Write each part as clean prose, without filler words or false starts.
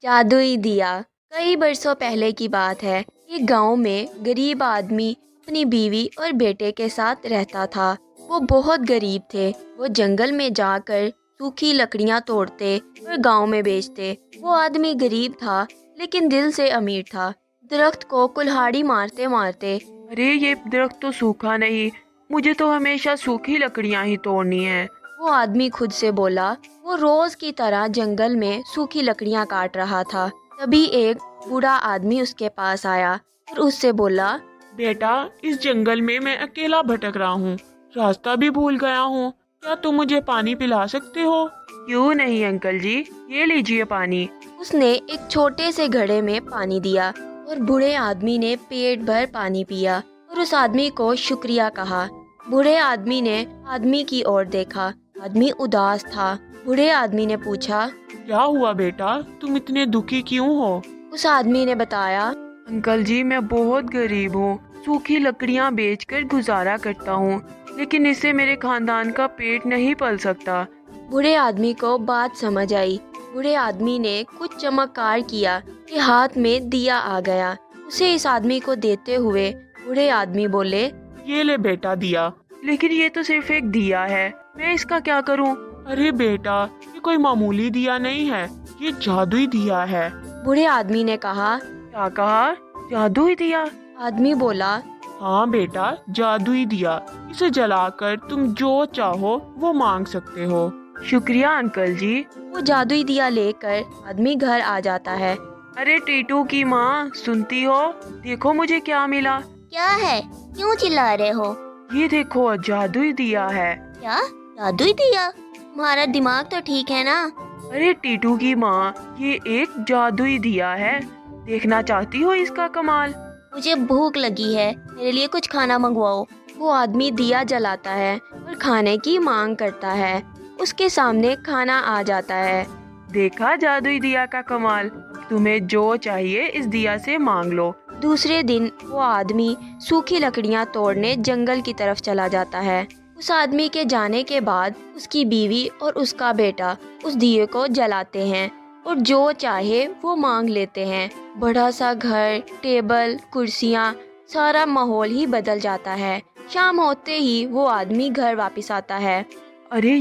जादुई दिया। कई बरसों पहले की बात है। एक गांव में गरीब आदमी अपनी बीवी और बेटे के साथ रहता था। वो बहुत गरीब थे। वो जंगल में जाकर सूखी लकड़ियां तोड़ते और गांव में बेचते। वो आदमी गरीब था लेकिन दिल से अमीर था। दरख्त को कुल्हाड़ी मारते मारते अरे ये दरख्त तो सूखा नहीं, मुझे तो हमेशा सूखी लकड़ियां ही तोड़नी है। वो आदमी खुद से बोला। वो रोज की तरह जंगल में सूखी लकड़ियां काट रहा था। तभी एक बूढ़ा आदमी उसके पास आया और उससे बोला, बेटा, इस जंगल में मैं अकेला भटक रहा हूँ, रास्ता भी भूल गया हूँ। क्या तुम मुझे पानी पिला सकते हो? क्यों नहीं अंकल जी, ये लीजिए पानी। उसने एक छोटे से घड़े में पानी दिया और बूढ़े आदमी ने पेट भर पानी पिया और उस आदमी को शुक्रिया कहा। बूढ़े आदमी ने आदमी की ओर देखा। आदमी उदास था। बूढ़े आदमी ने पूछा, क्या हुआ बेटा, तुम इतने दुखी क्यों हो? उस आदमी ने बताया, अंकल जी, मैं बहुत गरीब हूँ, सूखी लकड़ियाँ बेचकर गुजारा करता हूँ, लेकिन इससे मेरे खानदान का पेट नहीं पल सकता। बूढ़े आदमी को बात समझ आई। बूढ़े आदमी ने कुछ चमत्कार किया कि हाथ में दिया आ गया। उसे इस आदमी को देते हुए बूढ़े आदमी बोले, ये ले बेटा दिया। लेकिन ये तो सिर्फ एक दिया है, मैं इसका क्या करूं? अरे बेटा, ये कोई मामूली दिया नहीं है, ये जादुई दिया है। बूढ़े आदमी ने कहा। क्या कहा? जादुई दिया? आदमी बोला, हाँ बेटा, जादुई दिया। इसे जलाकर तुम जो चाहो वो मांग सकते हो। शुक्रिया अंकल जी। वो जादुई दिया लेकर आदमी घर आ जाता है। अरे टीटू की माँ, सुनती हो? देखो मुझे क्या मिला। क्या है? क्यों चिल्ला रहे हो? ये देखो, जादुई दिया है। क्या जादुई दिया? तुम्हारा दिमाग तो ठीक है ना? अरे टीटू की माँ, ये एक जादुई दिया है, देखना चाहती हो इसका कमाल? मुझे भूख लगी है, मेरे लिए कुछ खाना मंगवाओ। वो आदमी दिया जलाता है और खाने की मांग करता है। उसके सामने खाना आ जाता है। देखा जादुई दिया का कमाल? तुम्हें जो चाहिए इस दिया से मांग लो। दूसरे दिन वो आदमी सूखी लकड़ियां तोड़ने जंगल की तरफ चला जाता है। उस आदमी के जाने के बाद उसकी बीवी और उसका बेटा उस दिए को जलाते हैं और जो चाहे वो मांग लेते हैं। बड़ा सा घर, टेबल, कुर्सियाँ, सारा माहौल ही बदल जाता है। शाम होते ही वो आदमी घर वापस आता है। अरे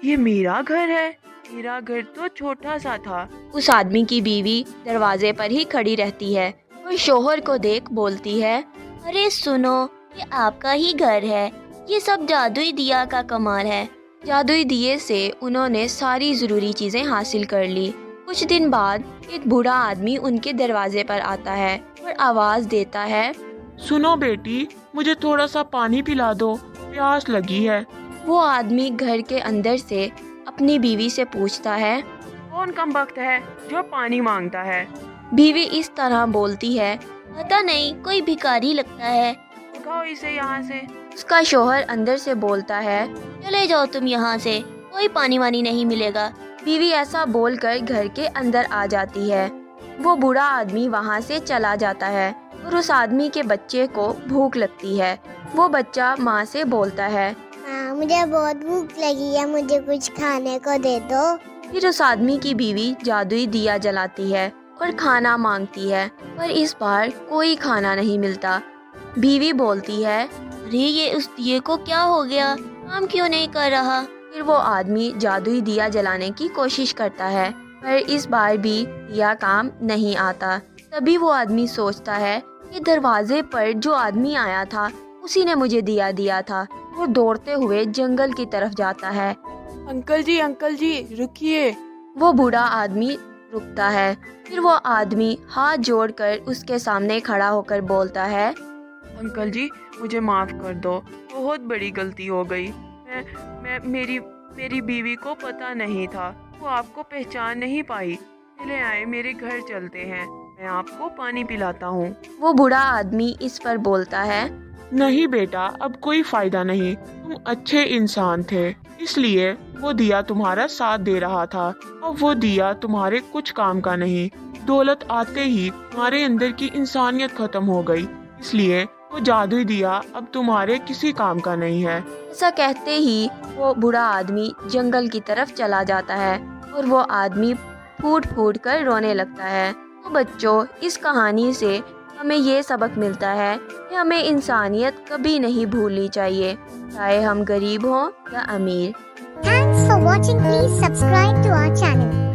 ये मेरा घर है, मेरा घर तो छोटा सा था। उस आदमी की बीवी दरवाजे पर ही खड़ी रहती है और शोहर को देख बोलती है, अरे सुनो, ये आपका ही घर है, ये सब जादुई दिया का कमाल है। जादुई दिए से उन्होंने सारी ज़रूरी चीज़ें हासिल कर ली। कुछ दिन बाद एक बूढ़ा आदमी उनके दरवाजे पर आता है और आवाज़ देता है, सुनो बेटी, मुझे थोड़ा सा पानी पिला दो, प्यास लगी है। वो आदमी घर के अंदर से अपनी बीवी से पूछता है, कौन कमबख्त है जो पानी मांगता है? बीवी इस तरह बोलती है, पता नहीं, कोई भिखारी लगता है। उठाओ इसे यहाँ से। उसका शोहर अंदर से बोलता है, चले जाओ तुम यहाँ से, कोई पानी वानी नहीं मिलेगा। बीवी ऐसा बोलकर घर के अंदर आ जाती है। वो बूढ़ा आदमी वहाँ से चला जाता है और उस आदमी के बच्चे को भूख लगती है। वो बच्चा माँ से बोलता है, हाँ, मुझे बहुत भूख लगी है, मुझे कुछ खाने को दे दो। फिर उस आदमी की बीवी जादुई दिया जलाती है और खाना मांगती है, पर इस बार कोई खाना नहीं मिलता। बीवी बोलती है, अरे ये उस दिए को क्या हो गया, काम क्यों नहीं कर रहा? फिर वो आदमी जादुई दिया जलाने की कोशिश करता है, पर इस बार भी दिया काम नहीं आता। तभी वो आदमी सोचता है कि दरवाजे पर जो आदमी आया था उसी ने मुझे दिया दिया था। वो दौड़ते हुए जंगल की तरफ जाता है। अंकल जी, रुकिए। वो बूढ़ा आदमी रुकता है। फिर वो आदमी हाथ जोड़कर उसके सामने खड़ा होकर बोलता है, अंकल जी, मुझे माफ कर दो, बहुत बड़ी गलती हो गई। मैं मेरी बीवी को पता नहीं था, वो आपको पहचान नहीं पाई। चले आए, मेरे घर चलते हैं, मैं आपको पानी पिलाता हूँ। वो बूढ़ा आदमी इस पर बोलता है, नहीं बेटा, अब कोई फायदा नहीं, तुम अच्छे इंसान थे, इसलिए वो दिया तुम्हारा साथ दे रहा था। अब वो दिया तुम्हारे कुछ काम का नहीं। दौलत आते ही तुम्हारे अंदर की इंसानियत खत्म हो गई, इसलिए वो जादुई दिया अब तुम्हारे किसी काम का नहीं है। ऐसा कहते ही वो बूढ़ा आदमी जंगल की तरफ चला जाता है और वो आदमी پھوٹ پھوٹ کر رونے لگتا ہے۔ تو بچوں، اس کہانی سے ہمیں یہ سبق ملتا ہے کہ ہمیں انسانیت کبھی نہیں بھولنی چاہیے، چاہے ہم غریب ہوں یا امیر۔ Thanks for watching. Please subscribe to our channel.